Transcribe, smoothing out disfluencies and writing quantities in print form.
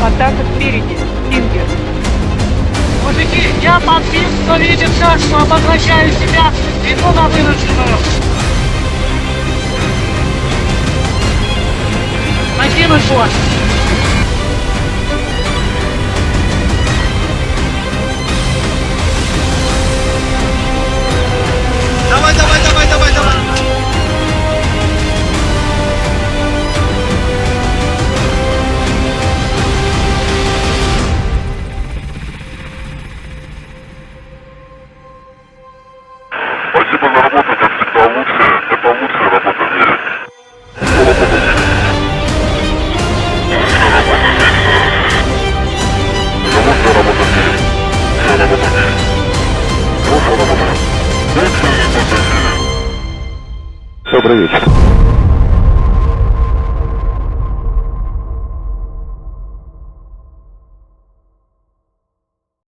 Атака спереди. Стингер. Мужики, я подбил, кто видит все, что обозначаю себя, иду на вынужденную. Накинуть его. Давай, давай, давай, давай, давай. Спасибо за работу, как всегда лучшая. Это лучшая работа в мире. Лучшая работа в мире. Лучшая работа в мире. Лучшая работа в мире. Лучшая работа в мире. Лучшая работа в мире. Добрый вечер.